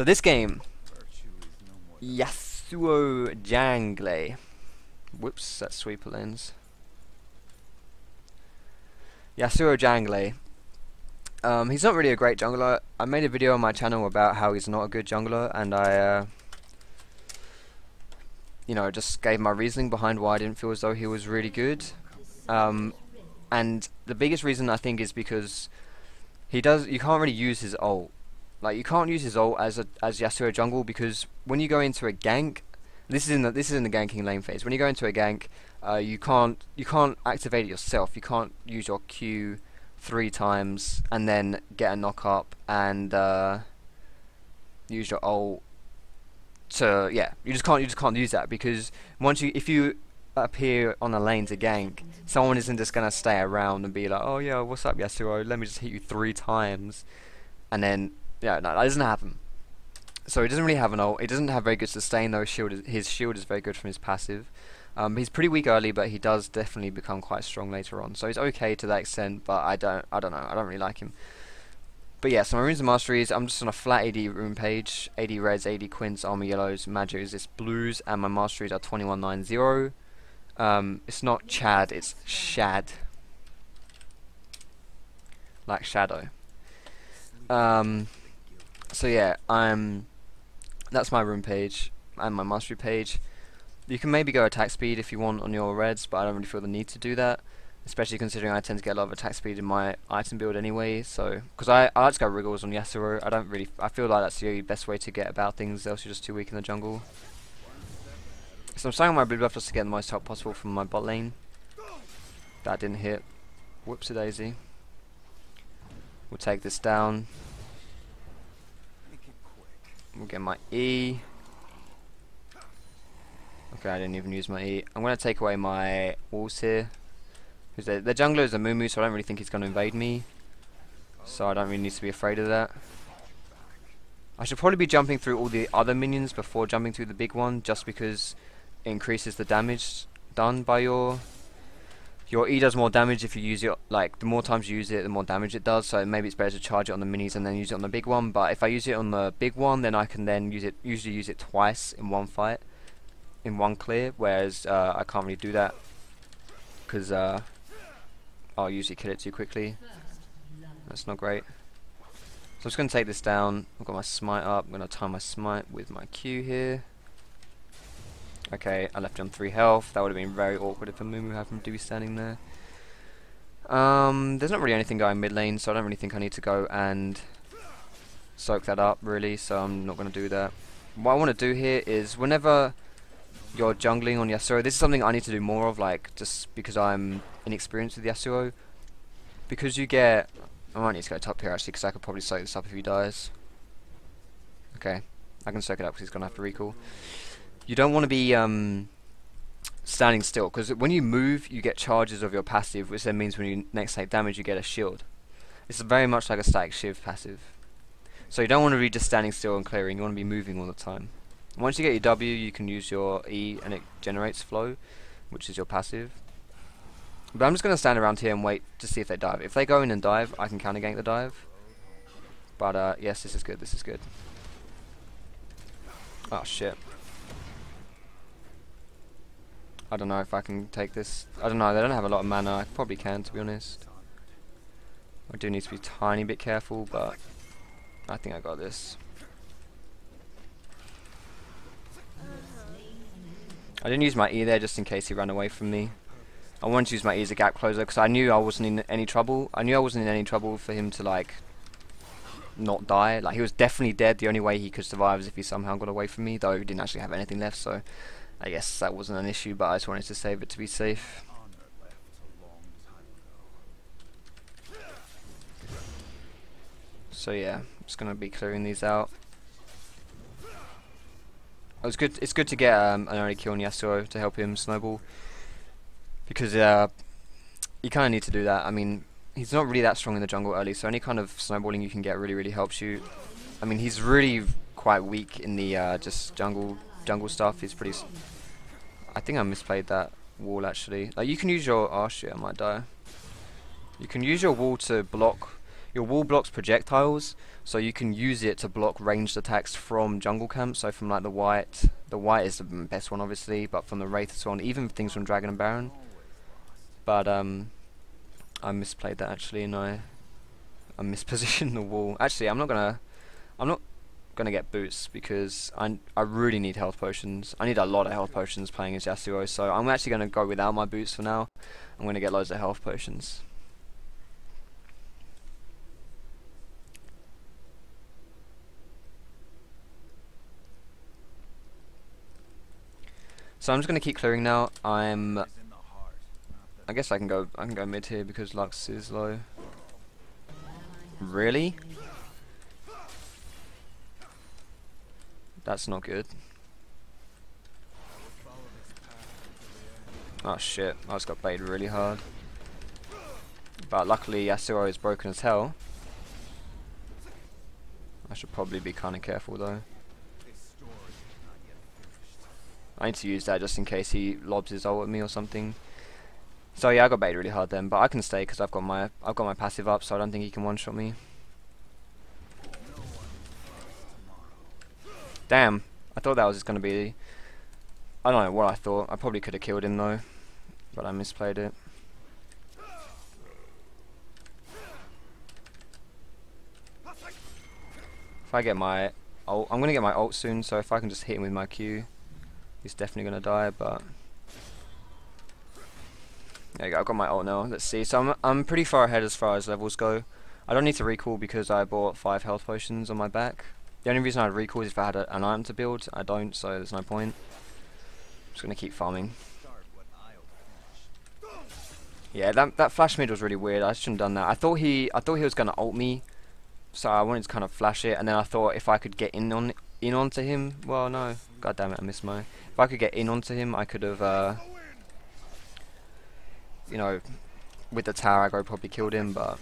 So this game, Yasuo Jungle. Whoops, that's sweeper lens. Yasuo Jungle. He's not really a great jungler. I made a video on my channel about how he's not a good jungler, and I, you know, just gave my reasoning behind why I didn't feel as though he was really good. And the biggest reason I think is because you can't really use his ult. Like, you can't use his ult as Yasuo jungle, because when you go into a gank, this is in the ganking lane phase. When you go into a gank, you can't activate it yourself. You can't use your Q 3 times and then get a knock up and use your ult to, yeah, you just can't use that, because if you appear on a lane to gank, someone isn't just gonna stay around and be like, oh yeah, what's up Yasuo, let me just hit you 3 times, and then, yeah, no, that doesn't happen. So he doesn't really have an ult. He doesn't have very good sustain though. His shield is very good from his passive. He's pretty weak early, but he does definitely become quite strong later on. So he's okay to that extent, but I don't know. I don't really like him. But yeah, so my runes and masteries, I'm just on a flat AD rune page. AD reds, AD quints, armor yellows, magic resist blues, and my masteries are 2190. It's not Chad, it's Shad. Like shadow. So yeah, that's my rune page and my mastery page. You can maybe go attack speed if you want on your reds, but I don't really feel the need to do that, especially considering I tend to get a lot of attack speed in my item build anyway. So, because I like to go wriggles on Yasuo, I feel like that's the best way to get about things, else you're just too weak in the jungle. So I'm starting my blue buff just to get the most help possible from my bot lane. That didn't hit. Whoopsie daisy. We'll take this down. We'll get my E. Okay, I didn't even use my E. I'm going to take away my walls here. Because the jungler is a Moo, so I don't really think he's going to invade me. So I don't really need to be afraid of that. I should probably be jumping through all the other minions before jumping through the big one, just because it increases the damage done by your E does more damage if you use it, like, the more times you use it, the more damage it does, so maybe it's better to charge it on the minis and then use it on the big one. But if I use it on the big one, then I can then usually use it twice in one fight, in one clear, whereas I can't really do that, because I'll usually kill it too quickly. That's not great. So I'm just going to take this down. I've got my smite up, I'm going to time my smite with my Q here. Okay, I left it on 3 health. That would have been very awkward if a Moo happened to be standing there. There's not really anything going mid lane, so I don't really think I need to go and soak that up, really, so I'm not going to do that. What I want to do here is, whenever you're jungling on Yasuo, this is something I need to do more of, like, just because I'm inexperienced with Yasuo. Because you get... I might need to go top here, actually, because I could probably soak this up if he dies. Okay, I can soak it up because he's going to have to recall. You don't want to be standing still, because when you move you get charges of your passive, which then means when you next take damage you get a shield. It's very much like a static shiv passive. So you don't want to be just standing still and clearing, you want to be moving all the time. Once you get your W, you can use your E and it generates flow, which is your passive. But I'm just going to stand around here and wait to see if they dive. If they go in and dive, I can counter gank the dive. But yes, this is good, this is good. Oh shit. I don't know if I can take this. I don't know, they don't have a lot of mana. I probably can, to be honest. I do need to be a tiny bit careful, but I think I got this. I didn't use my E there just in case he ran away from me. I wanted to use my E as a gap closer because I knew I wasn't in any trouble. I knew I wasn't in any trouble for him to, like, not die. Like, he was definitely dead. The only way he could survive is if he somehow got away from me, though he didn't actually have anything left, so I guess that wasn't an issue, but I just wanted to save it to be safe. So yeah, I'm just gonna be clearing these out. It's good to get an early kill on Yasuo to help him snowball, because you kind of need to do that. I mean, he's not really that strong in the jungle early, so any kind of snowballing you can get really helps you. I mean, he's really quite weak in the just jungle stuff. He's pretty. I think I misplayed that wall actually. Like, you can use your. Oh shit, I might die. You can use your wall to block. your wall blocks projectiles, so you can use it to block ranged attacks from jungle camp. So from like the white is the best one obviously, but from the wraith and so on, even things from dragon and baron. But I misplayed that actually, and I mispositioned the wall. Actually, I'm not gonna get boots because I really need health potions. I need a lot of health potions playing as Yasuo, so I'm actually gonna go without my boots for now. I'm gonna get loads of health potions. So I'm just gonna keep clearing now. I guess I can go mid here because Lux is low. Really? That's not good. Oh shit, I just got baited really hard. But luckily Yasuo is broken as hell. I should probably be kinda careful though. I need to use that just in case he lobs his ult at me or something. So yeah, I got baited really hard then, but I can stay because I've got my passive up, so I don't think he can one-shot me. Damn, I thought that was just gonna be. I don't know what I thought. I probably could have killed him though, but I misplayed it. If I get my ult, I'm gonna get my ult soon, so if I can just hit him with my Q, he's definitely gonna die. But there you go, I've got my ult now. Let's see. So I'm pretty far ahead as far as levels go. I don't need to recall because I bought 5 health potions on my back. The only reason I'd recall is if I had an item to build. I don't, so there's no point. I'm just gonna keep farming. Yeah, that flash mid was really weird. I shouldn't have done that. I thought he was gonna ult me, so I wanted to kind of flash it, and then I thought if I could get in onto him. Well, no, god damn it, I missed my. If I could get in onto him, I could have, you know, with the tower aggro probably killed him, but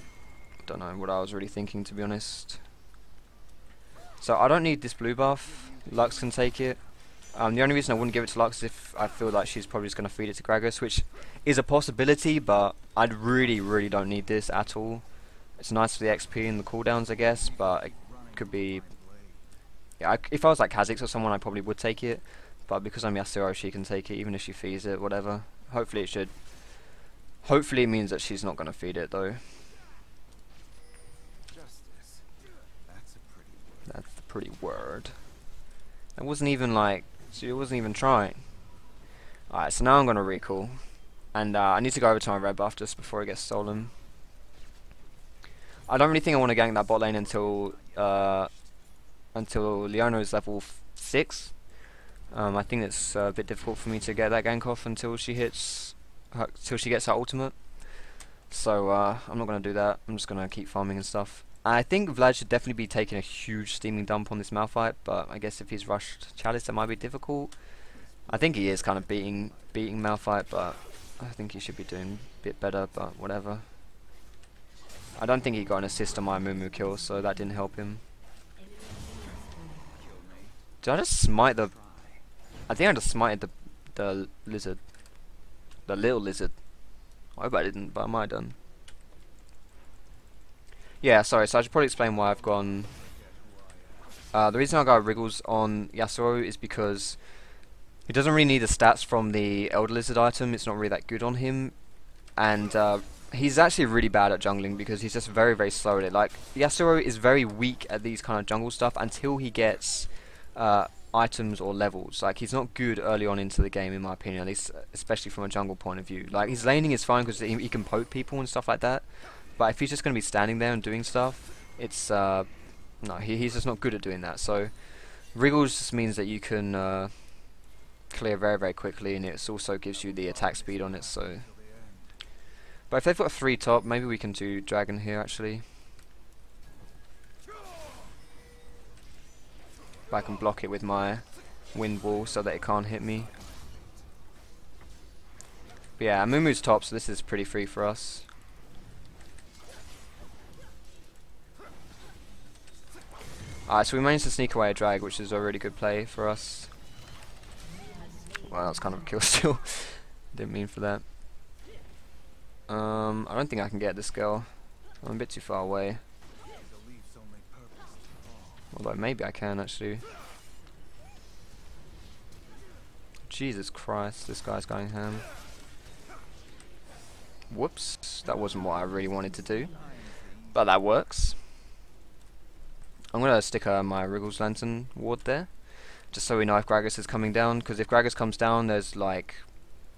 I don't know what I was really thinking, to be honest. So I don't need this blue buff. Lux can take it. The only reason I wouldn't give it to Lux is if I feel like she's probably just going to feed it to Gragas, which is a possibility, but I really don't need this at all. It's nice for the XP and the cooldowns, I guess, but it could be. Yeah, if I was like Kha'Zix or someone, I probably would take it, but because I'm Yasuo, she can take it, even if she feeds it, whatever. Hopefully it should. Hopefully it means that she's not going to feed it, though. That's the pretty word. It wasn't even like. She wasn't even trying. Alright, so now I'm going to recall. And I need to go over to my red buff just before it gets stolen. I don't really think I want to gank that bot lane until Leona is level 6. I think it's a bit difficult for me to get that gank off until she gets her ultimate. So I'm not going to do that. I'm just going to keep farming and stuff. I think Vlad should definitely be taking a huge steaming dump on this Malphite, but I guess if he's rushed Chalice, that might be difficult. I think he is kind of beating Malphite, but I think he should be doing a bit better, but whatever. I don't think he got an assist on my Mumu kill, so that didn't help him. Did I just smite the... I think I just smited the lizard. The little lizard. I hope I didn't, but I might have done. Yeah, sorry, so I should probably explain why I've gone... the reason I got Wriggles on Yasuo is because he doesn't really need the stats from the Elder Lizard item. It's not really that good on him. And he's actually really bad at jungling because he's just very slow at it. Like, Yasuo is very weak at these kind of jungle stuff until he gets items or levels. Like, he's not good early on into the game, in my opinion, at least especially from a jungle point of view. Like, his laning is fine because he can poke people and stuff like that. But if he's just going to be standing there and doing stuff, it's no, he's just not good at doing that. So Wriggles just means that you can clear very quickly, and it also gives you the attack speed on it. So, but if they've got a 3 top, maybe we can do dragon here actually. But I can block it with my wind wall so that it can't hit me. But yeah, Mumu's top, so this is pretty free for us. Alright, so we managed to sneak away a drag, which is a really good play for us. Well, that's kind of a kill still. Didn't mean for that. I don't think I can get this girl. I'm a bit too far away. Although maybe I can actually. Jesus Christ, this guy's going ham. Whoops, that wasn't what I really wanted to do. But that works. I'm going to stick my Wriggles Lantern ward there. Just so we know if Gragas is coming down. Because if Gragas comes down, there's like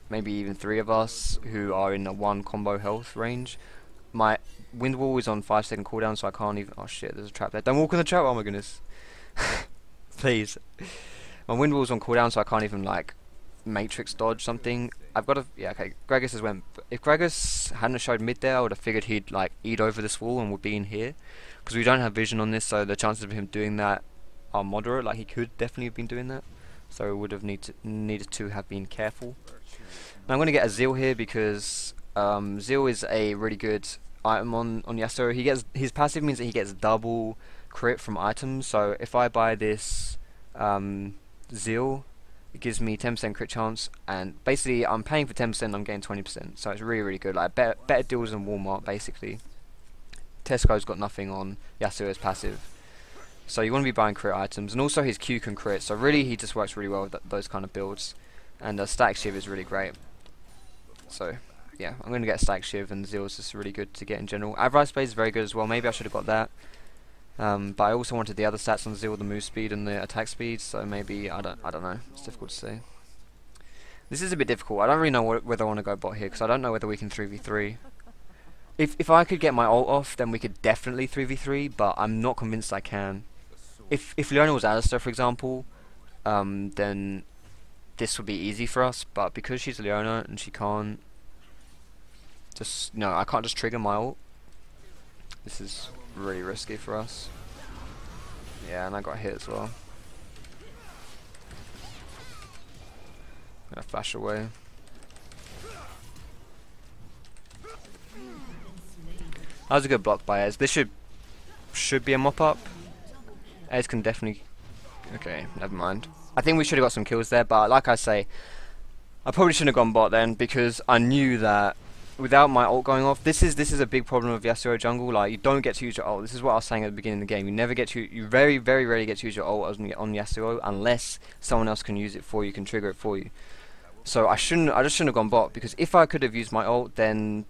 maybe even 3 of us who are in a 1 combo health range. My Wind Wall is on 5-second cooldown, so I can't even... Oh shit, there's a trap there. Don't walk in the trap, oh my goodness. Please. My Wind Wall's on cooldown, so I can't even like matrix dodge something. I've got to... Yeah, okay, Gragas has went... If Gragas hadn't showed mid there, I would have figured he'd like eat over this wall and would be in here. Because we don't have vision on this, so the chances of him doing that are moderate. Like, he could definitely have been doing that. So we would have needed to have been careful. Now I'm going to get a Zeal here because Zeal is a really good item on Yasuo. His passive means that he gets double crit from items. So if I buy this Zeal, it gives me 10% crit chance, and basically I'm paying for 10%, I'm getting 20%. So it's really good. Like better deals than Walmart basically. Tesco's got nothing on Yasuo's passive. So you want to be buying crit items, and also his Q can crit. So really he just works really well with those kind of builds. And Static Shiv is really great. So yeah, I'm going to get Static Shiv, and Zeal is just really good to get in general. Avarice Blade is very good as well. Maybe I should have got that. But I also wanted the other stats on Zeal, the move speed and the attack speed. So maybe I don't know. It's difficult to say. This is a bit difficult. I don't really know whether I want to go bot here because I don't know whether we can 3v3. If I could get my ult off, then we could definitely 3v3. But I'm not convinced I can. If Leona was Alistar, for example, then this would be easy for us. But because she's Leona and she can't, I can't just trigger my ult. This is really risky for us. Yeah, and I got hit as well. I'm gonna flash away. That was a good block by Ez. This should be a mop up. Ez can definitely... Okay, never mind. I think we should have got some kills there, but like I say, I probably shouldn't have gone bot then, because I knew that without my ult going off, this is a big problem of Yasuo jungle. Like, you don't get to use your ult. This is what I was saying at the beginning of the game. You very rarely get to use your ult on Yasuo unless someone else can use it for you, can trigger it for you. So I just shouldn't have gone bot, because if I could have used my ult, then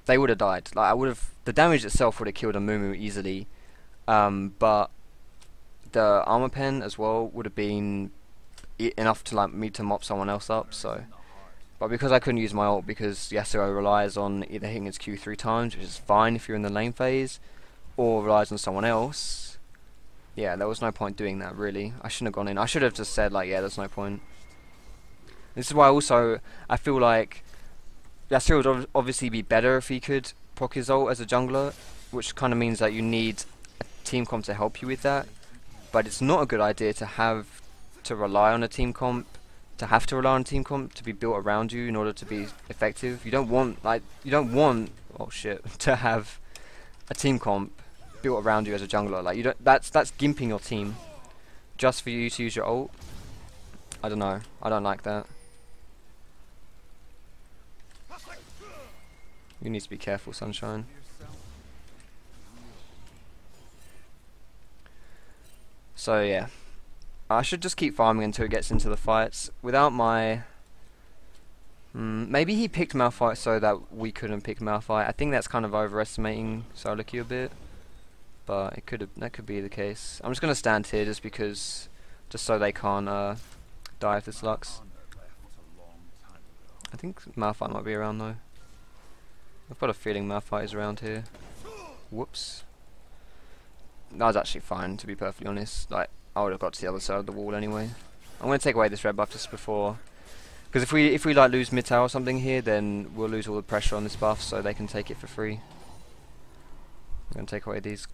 they would have died. Like, the damage itself would have killed a Mumu easily, but the armor pen as well would have been enough to like me to mop someone else up. So, but because I couldn't use my ult, because Yasuo relies on either hitting his Q 3 times, which is fine if you're in the lane phase, or relies on someone else. Yeah, there was no point doing that really. I shouldn't have gone in. I should have just said like, yeah, there's no point. This is why also I feel like Yasuo would obviously be better if he could proc his ult as a jungler, which kind of means that you need a team comp to help you with that. But it's not a good idea to have to rely on a team comp, to be built around you in order to be effective. You don't want oh shit, to have a team comp built around you as a jungler. Like, you don't. That's gimping your team just for you to use your ult. I don't know. I don't like that. You need to be careful, Sunshine. So yeah, I should just keep farming until it gets into the fights. Without my... maybe he picked Malphite so that we couldn't pick Malphite. I think that's kind of overestimating Soliki a bit, but that could be the case. I'm just going to stand here just so they can't die if this Lux. I think Malphite might be around though. I've got a feeling Malphite is around here. Whoops. That was actually fine, to be perfectly honest. Like, I would have got to the other side of the wall anyway. I'm going to take away this red buff just before, because if we like lose mid tower or something here, then we'll lose all the pressure on this buff, so they can take it for free. I'm going to take away these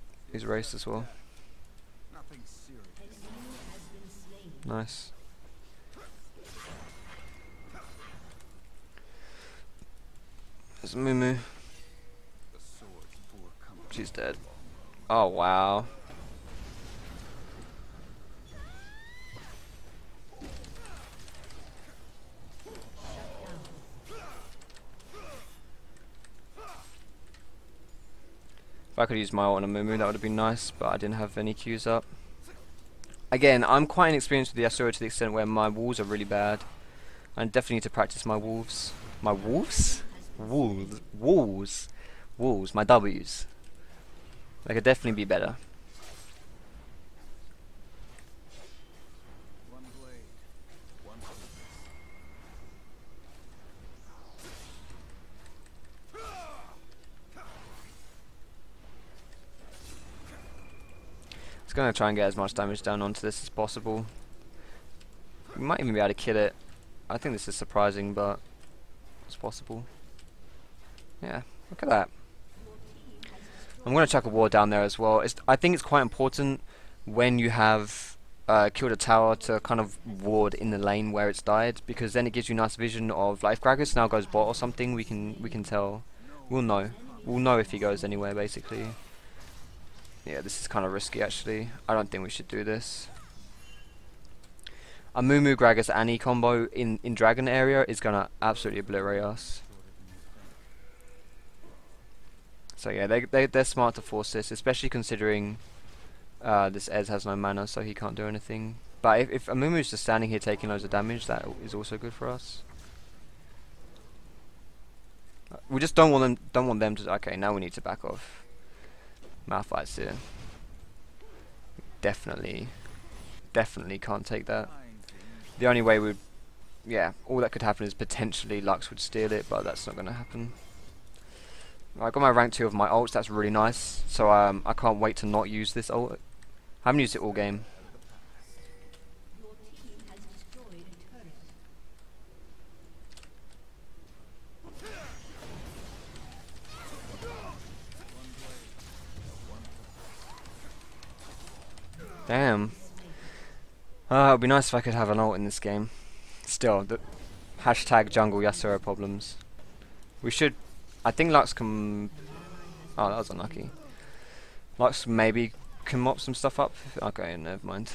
wraiths as well. Nice. There's Mumu. She's dead. Oh wow. If I could use my ult on a Mumu, that would have been nice, but I didn't have any Qs up. Again, I'm quite inexperienced with the Yasuo to the extent where my walls are really bad. I definitely need to practice my wolves. My wolves? Wolves. Walls. Walls. My W's. They could definitely be better. It's going to try and get as much damage done onto this as possible. We might even be able to kill it. I think this is surprising, but it's possible. Yeah, look at that. I'm going to chuck a ward down there as well. I think it's quite important when you have killed a tower to kind of ward in the lane where it's died, because then it gives you a nice vision of, like, if Gragas now goes bot or something, we can tell. We'll know if he goes anywhere, basically. Yeah, this is kind of risky, actually. I don't think we should do this. A Moo Gragas Annie combo in Dragon area is going to absolutely obliterate us. So yeah, they're smart to force this, especially considering this Ez has no mana, so he can't do anything. But if Amumu's just standing here taking loads of damage, that is also good for us. We just don't want them to. Okay, now we need to back off. Malphite's here. Definitely can't take that. The only way would, yeah, all that could happen is potentially Lux would steal it, but that's not going to happen. I got my rank 2 of my ults, that's really nice. So I can't wait to not use this ult. I haven't used it all game. Damn. It would be nice if I could have an ult in this game. Still, the hashtag jungle Yasuo problems. We should. I think Lux can. Oh, that was unlucky. Lux maybe can mop some stuff up. Okay, never mind.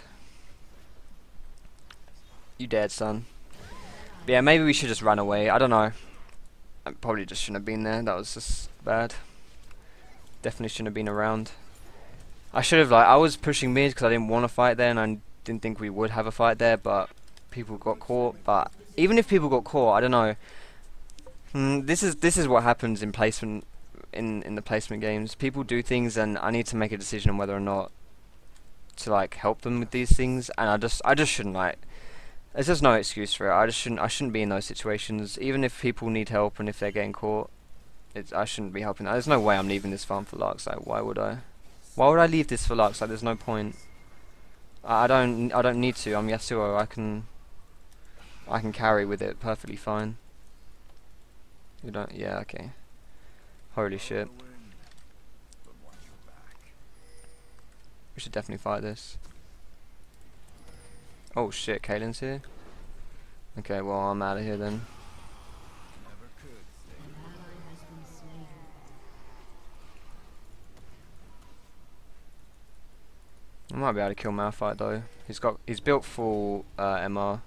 You dead, son. But yeah, maybe we should just run away. I don't know. I probably just shouldn't have been there. That was just bad. Definitely shouldn't have been around. I should have, like, I was pushing mid because I didn't want to fight there, and I didn't think we would have a fight there, but people got caught. But even if people got caught, I don't know. This is what happens in placement in the placement games. People do things, and I need to make a decision on whether or not to, like, help them with these things. And I just shouldn't, like. There's just no excuse for it. I shouldn't be in those situations, even if people need help and if they're getting caught. I shouldn't be helping. There's no way I'm leaving this farm for Lux. Like, why would I? Why would I leave this for Lux? Like, there's no point. I don't need to. I'm Yasuo. I can carry with it perfectly fine. You don't? Yeah, okay. Holy shit. We should definitely fight this. Oh shit, Kaylin's here? Okay, well, I'm out of here then. I might be able to kill Malphite though. He's built full MR.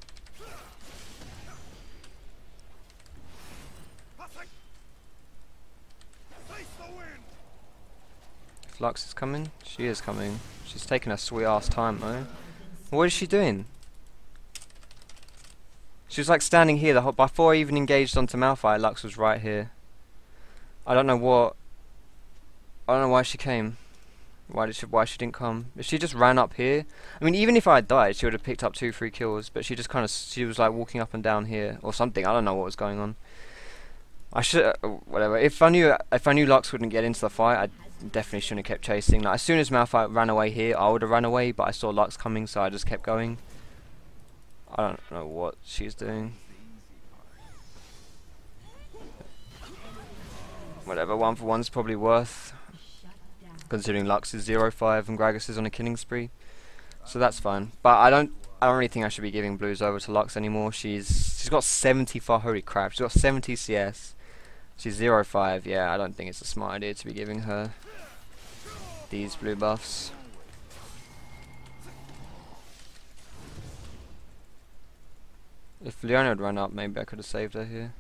If Lux is coming, she is coming. She's taking a sweet ass time though. What is she doing? She was like standing here the whole. Before I even engaged onto Malphite, Lux was right here. I don't know why she came. Why she didn't come? If she just ran up here, I mean, even if I had died, she would have picked up 2-3 kills. But she just she was like walking up and down here or something. I don't know what was going on. I should whatever. If I knew Lux wouldn't get into the fight, I definitely shouldn't have kept chasing. Like, as soon as Malphite ran away here, I would have run away. But I saw Lux coming, so I just kept going. I don't know what she's doing. Whatever, 1 for 1's probably worth, considering Lux is 0-5 and Gragas is on a killing spree, so that's fine. But I don't really think I should be giving blues over to Lux anymore. She's got 75. Holy crap! She's got 70 CS. She's 0-5. Yeah, I don't think it's a smart idea to be giving her these blue buffs. If Leona had run up, maybe I could have saved her here.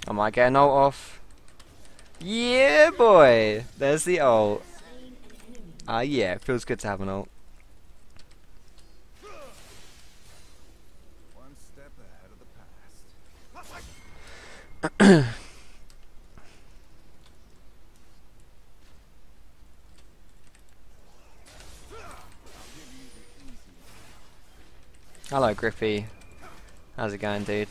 I might get an ult off. Yeah, boy! There's the ult. Yeah, it feels good to have an ult. One step ahead of the past. Hello, Griffey. How's it going, dude?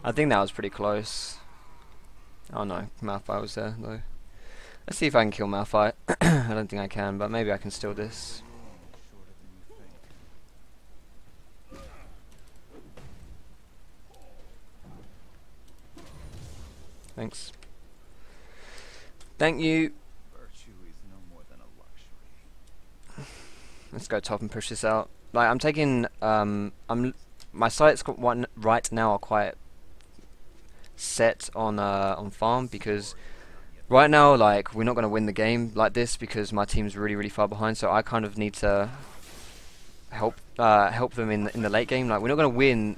I think that was pretty close. Oh no, Malphite was there though. Let's see if I can kill Malphite. I don't think I can, but maybe I can steal this. Thanks. Thank you. Virtue is no more than a luxury. Let's go top and push this out. Like I'm taking my sights right now are quite set on farm, because right now like we're not going to win the game like this because my team's really far behind, so I kind of need to help them in the late game. Like we're not going to win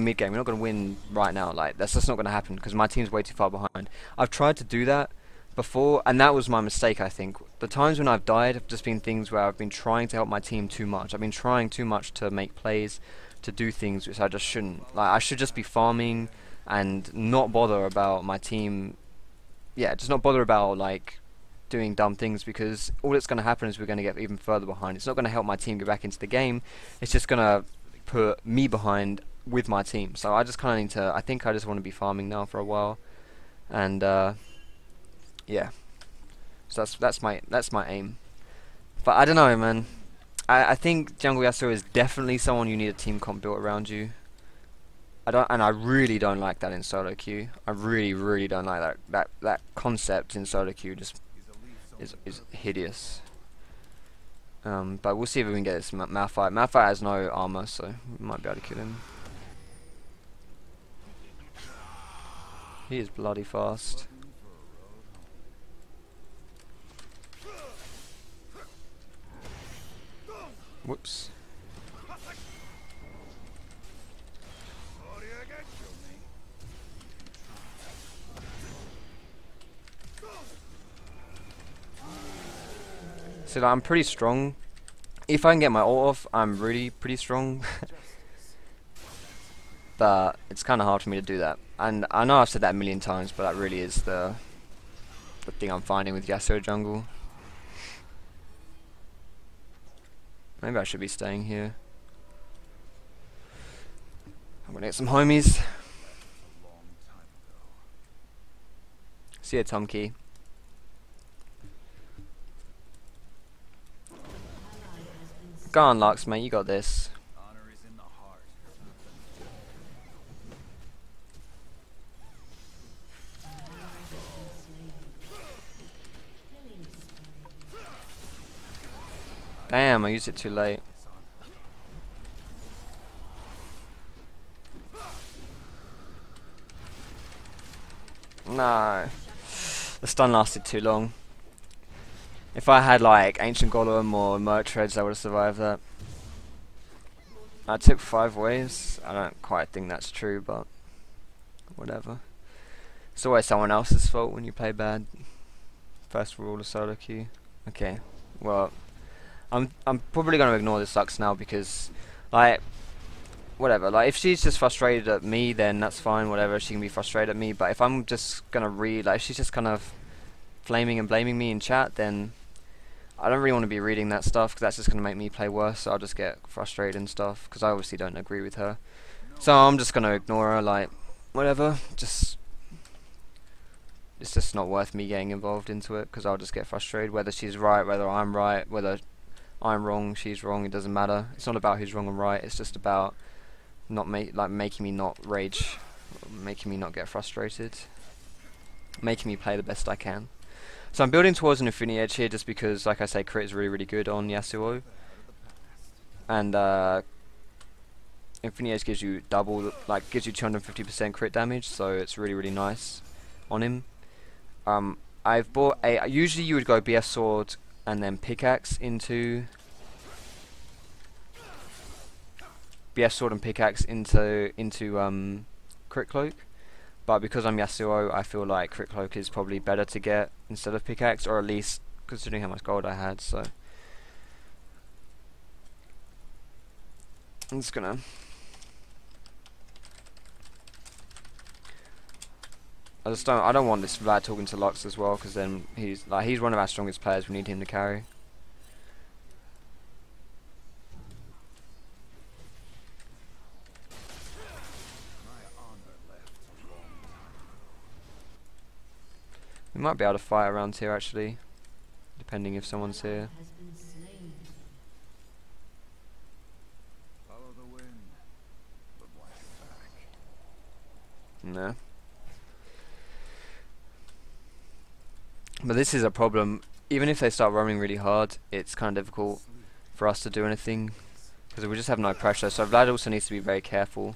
mid game, we're not going to win right now, like that's just not going to happen because my team's way too far behind. I've tried to do that before and that was my mistake. I think the times when I've died have just been things where I've been trying to help my team too much. I've been trying too much to make plays, to do things which I just shouldn't. Like I should just be farming and not bother about my team. Yeah, just not bother about like doing dumb things, because all that's going to happen is we're going to get even further behind. It's not going to help my team get back into the game. It's just going to put me behind with my team. So I just kind of need to, I think I just want to be farming now for a while. And yeah. So that's my aim. But I don't know, man. I think Jungle Yasuo is definitely someone you need a team comp built around you. I really don't like that in solo queue. I really don't like that concept in solo queue. Just is hideous. But we'll see if we can get this Malphite. Malphite has no armor, so we might be able to kill him. He is bloody fast. Whoops. So I'm pretty strong. If I can get my ult off, I'm really pretty strong. But it's kind of hard for me to do that. And I know I've said that a million times, but that really is the thing I'm finding with Yasuo jungle. Maybe I should be staying here. I'm gonna get some homies. See ya, Tomkey. Go on, Lux, mate, you got this. Honor is in the heart. Damn, I used it too late. No. The stun lasted too long. If I had like Ancient Golem or Mertreads, I would have survived that. I took 5 waves. I don't quite think that's true, but whatever. It's always someone else's fault when you play bad. First rule of solo queue. Okay, well, I'm probably gonna ignore this Lux now because, like, whatever. Like, if she's just frustrated at me, then that's fine. Whatever, she can be frustrated at me. But if I'm just gonna read, like, if she's just kind of flaming and blaming me in chat, then I don't really want to be reading that stuff because that's just gonna make me play worse. So I'll just get frustrated and stuff because I obviously don't agree with her. So I'm just gonna ignore her. Like, whatever. Just. It's just not worth me getting involved into it because I'll just get frustrated. Whether she's right, whether I'm right, whether I'm wrong, she's wrong, it doesn't matter. It's not about who's wrong and right. It's just about making me not rage, making me not get frustrated, making me play the best I can. So I'm building towards an Infinity Edge here just because, like I say, crit is really good on Yasuo, and Infinity Edge gives you double, like gives you 250% crit damage, so it's really nice on him. I've bought a. Usually you would go BF sword and then pickaxe into BS sword and pickaxe into crit cloak. But because I'm Yasuo, I feel like crit cloak is probably better to get instead of pickaxe, or at least considering how much gold I had. So I'm just gonna. I don't want this Vlad talking to Lux as well, because then he's one of our strongest players. We need him to carry. We might be able to fight around here actually, depending if someone's here. Follow the wind. But watch your back. No. But this is a problem. Even if they start roaming really hard, it's kind of difficult for us to do anything, because we just have no pressure. So Vlad also needs to be very careful.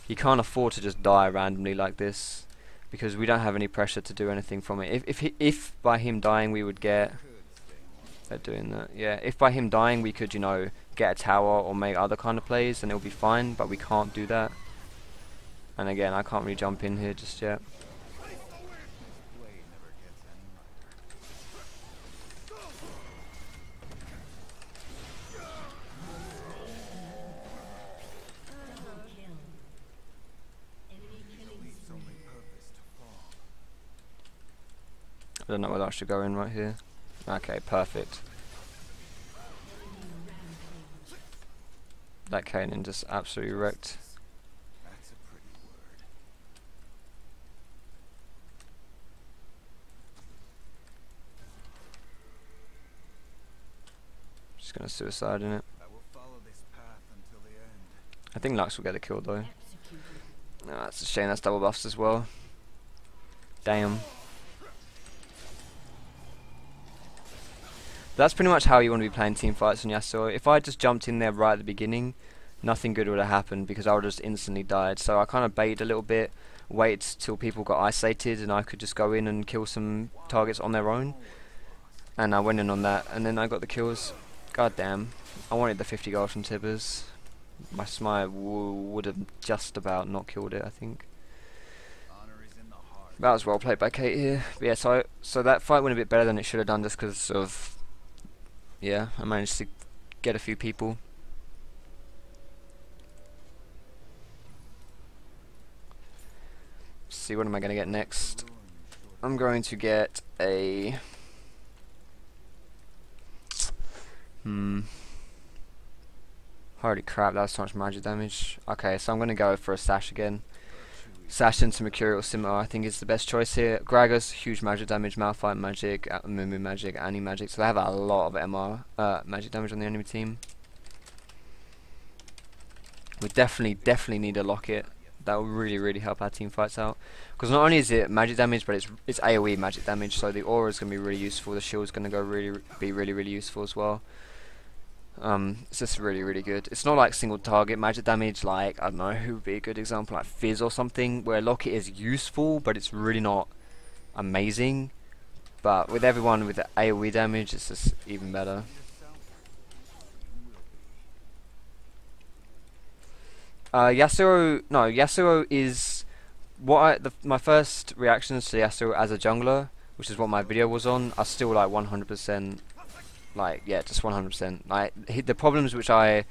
He can't afford to just die randomly like this, because we don't have any pressure to do anything from it. If by him dying we would get... They're doing that. Yeah, if by him dying we could, you know, get a tower or make other kind of plays, then it'll be fine, but we can't do that. And again, I can't really jump in here just yet. I don't know whether I should go in right here. Okay, perfect. That Kanan just absolutely wrecked. That's a pretty word. Just gonna suicide in it. I will follow this path until the end. I think Lux will get the kill though. No, that's a shame. That's double buffs as well. Damn. That's pretty much how you want to be playing team fights on Yasuo. If I just jumped in there right at the beginning, nothing good would have happened, because I would have just instantly died. So I kind of baited a little bit, waited till people got isolated and I could just go in and kill some targets on their own. And I went in on that, and then I got the kills. God damn. I wanted the 50 gold from Tibbers. My smite would have just about not killed it, I think. That was well played by Kate here. But yeah, so that fight went a bit better than it should have done, just because of... Yeah, I managed to get a few people. Let's see, what am I going to get next? I'm going to get a... Holy crap, that was so much magic damage. Okay, so I'm going to go for a Sash again. Sash into Mercurial Scimitar I think is the best choice here. Gragas, huge magic damage, Malphite magic, Mumu magic, Annie magic, so they have a lot of MR magic damage on the enemy team. We definitely need a locket. That will really help our team fights out. Because not only is it magic damage, but it's AoE magic damage, so the aura is going to be really useful, the shield is going to be really useful as well. It's just really good. It's not like single target magic damage, like, I don't know, who would be a good example, like Fizz or something, where Locket is useful, but it's really not amazing. But with everyone with the AoE damage, it's just even better. Yasuo is what my first reactions to Yasuo as a jungler, which is what my video was on, are still like 100%. Like, yeah, just 100%. Like, the problems which I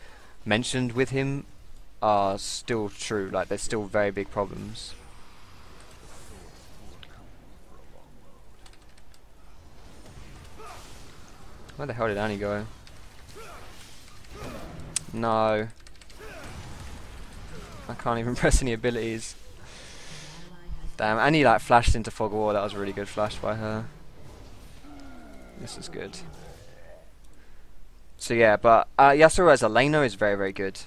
mentioned with him are still true. Like, they're still very big problems. Where the hell did Annie go? No. I can't even press any abilities. Damn, Annie like flashed into Fog of War. That was a really good flash by her. This is good. So yeah, but Yasuo as a laner is very good.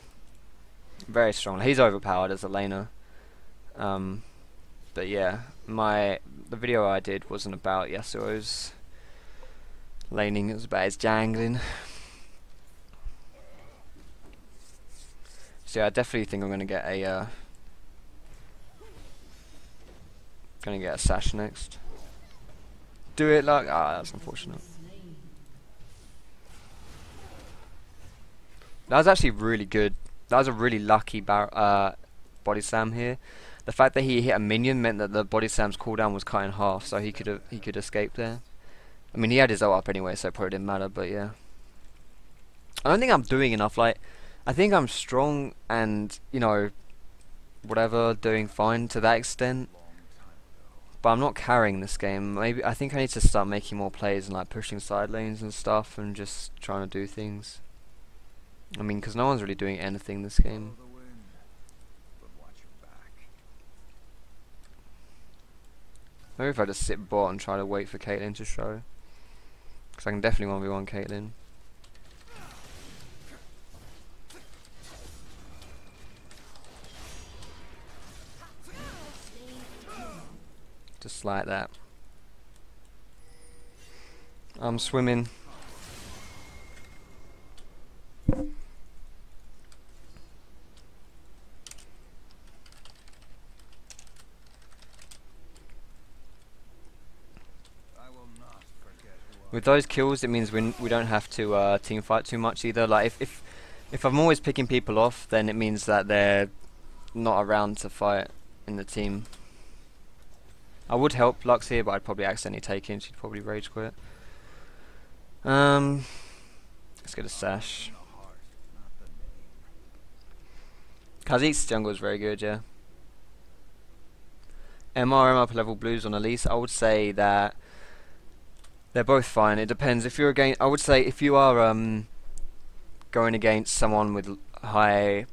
Very strong. He's overpowered as a laner. But yeah, the video I did wasn't about Yasuo's laning, it was about his jangling. So yeah, I definitely think I'm gonna get a Sash next. Do it, like, that's unfortunate. That was actually really good That was a really lucky body slam here. The fact that he hit a minion meant that the body slam's cooldown was cut in half, so he could escape there. I mean, he had his ult up anyway, so it probably didn't matter. But yeah, I don't think I'm doing enough. Like, I think I'm strong and whatever, doing fine to that extent. But I'm not carrying this game. Maybe I think I need to start making more plays and like pushing side lanes and stuff and just trying to do things. I mean, because no one's really doing anything this game. Maybe if I just sit bot and try to wait for Caitlyn to show. Because I can definitely 1v1 Caitlyn. Just like that. I'm swimming. With those kills, it means we don't have to team fight too much either. Like if I'm always picking people off, then it means that they're not around to fight in the team. I would help Lux here, but I'd probably accidentally take in. She'd probably rage quit. Let's get a sash. Kha'Zix's jungle is very good, yeah. MR up level blues on Elise. I would say that they're both fine. It depends. If you're against, I would say if you are going against someone with high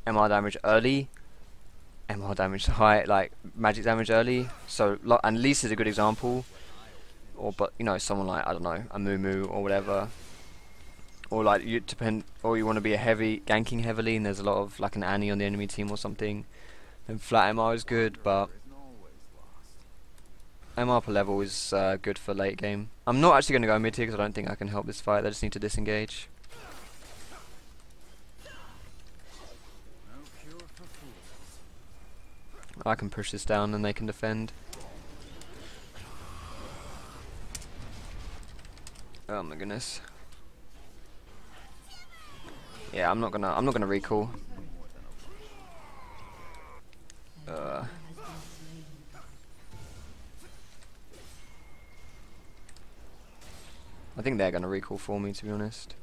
MR damage early, MR damage high, like magic damage early. So and Elise is a good example. Or someone like, I don't know, a Moo or whatever. Or like you want to be a heavy ganking heavily, and there's a lot of like an Annie on the enemy team or something. Then flat MR is good, but MR per level is good for late game. I'm not actually going to go mid here because I don't think I can help this fight. I just need to disengage. I can push this down and they can defend. Oh my goodness. Yeah, I'm not gonna recall. I think they're gonna recall for me, to be honest.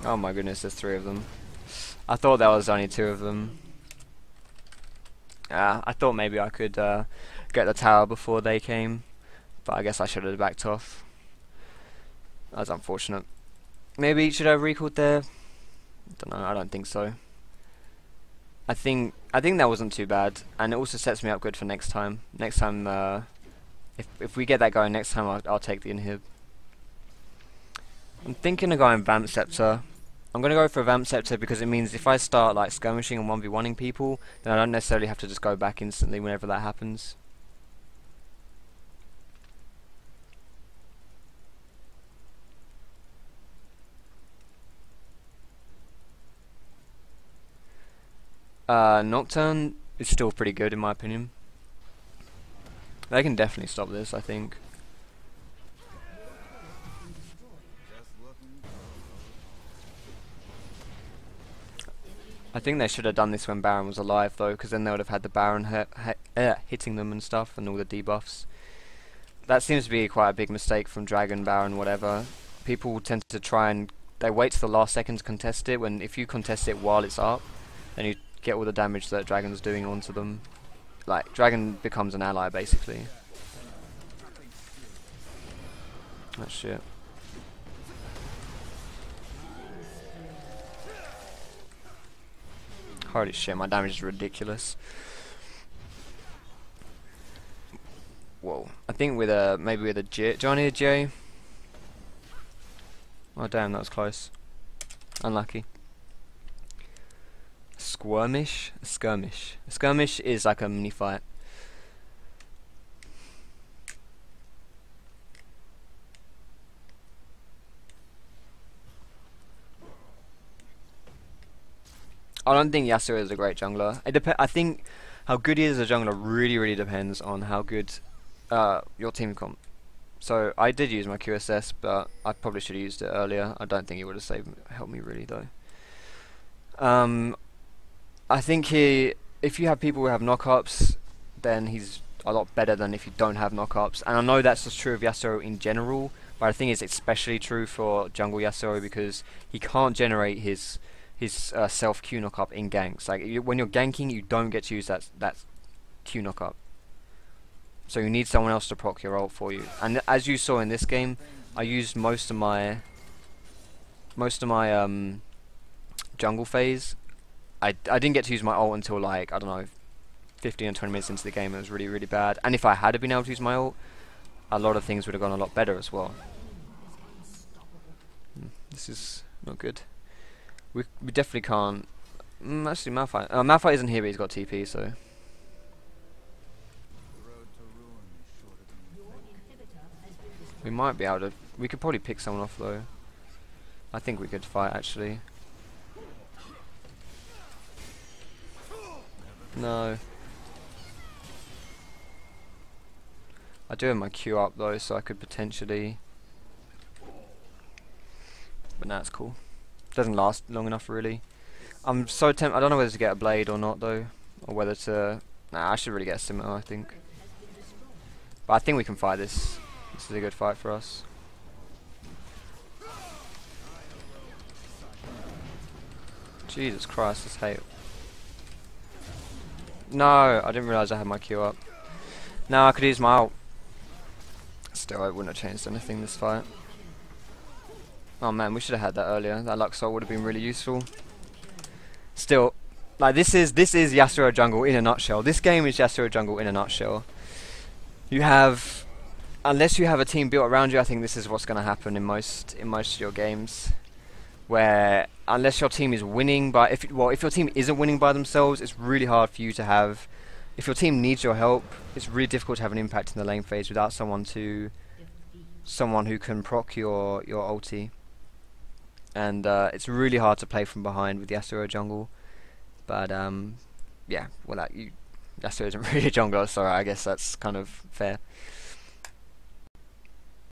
Oh my goodness, there's 3 of them. I thought there was only 2 of them. I thought maybe I could get the tower before they came, but I guess I should have backed off. That's unfortunate. Maybe should I have recalled there? Don't know. I don't think so. I think that wasn't too bad, and it also sets me up good for next time. Next time, if we get that going next time, I'll take the inhib. I'm thinking of going Vamp Scepter. I'm going to go for Vamp Scepter because it means if I start like skirmishing and 1v1ing people, then I don't necessarily have to just go back instantly whenever that happens. Nocturne is still pretty good in my opinion. They can definitely stop this, I think. I think they should have done this when Baron was alive though, because then they would have had the Baron hitting them and stuff, and all the debuffs. That seems to be quite a big mistake from Dragon, Baron, whatever. People tend to try and they wait till the last second to contest it, when if you contest it while it's up, then you get all the damage that Dragon's doing onto them. Like, Dragon becomes an ally basically. Oh shit. Holy shit, my damage is ridiculous. Whoa. I think with a, maybe with a J. Do I need a J? Oh damn, that was close. Unlucky. Skirmish? A skirmish. A skirmish is like a mini fight. I don't think Yasuo is a great jungler. I think how good he is as a jungler really depends on how good your team comp. So I did use my QSS, but I probably should have used it earlier. I don't think it would have helped me really though. I think if you have people who have knockups, then he's a lot better than if you don't have knockups. And I know that's just true of Yasuo in general, but I think it's especially true for jungle Yasuo because he can't generate his self Q knockup in ganks. Like when you're ganking, you don't get to use that Q knockup. So you need someone else to proc your ult for you. And as you saw in this game, I used most of my jungle phase. I didn't get to use my ult until like, I don't know, 15 or 20 minutes into the game. It was really, really bad. And if I had been able to use my ult, a lot of things would have gone a lot better as well. This is not good. We definitely can't. Actually, Malphite. Malphite isn't here, but he's got TP, so. We might be able to. We could probably pick someone off though. I think we could fight actually. No. I do have my Q up though, so I could potentially. But nah, it's cool. Doesn't last long enough really. I'm so tempted. I don't know whether to get a blade or not though, or whether to. Nah, I should really get a scimitar, I think. But I think we can fight this. This is a good fight for us. Jesus Christ, this hate. No, I didn't realise I had my Q up. No, I could use my ult. Still, it wouldn't have changed anything this fight. Oh man, we should have had that earlier. That Luxor would have been really useful. Still, like this is Yasuo jungle in a nutshell. This game is Yasuo jungle in a nutshell. You have, unless you have a team built around you, I think this is what's going to happen in most of your games. Where unless your team is winning by, if your team isn't winning by themselves, it's really hard for you to have. If your team needs your help, it's really difficult to have an impact in the lane phase without someone who can proc your ulti. And it's really hard to play from behind with Yasuo jungle. But yeah, well Yasuo isn't really a jungler, so I guess that's kind of fair.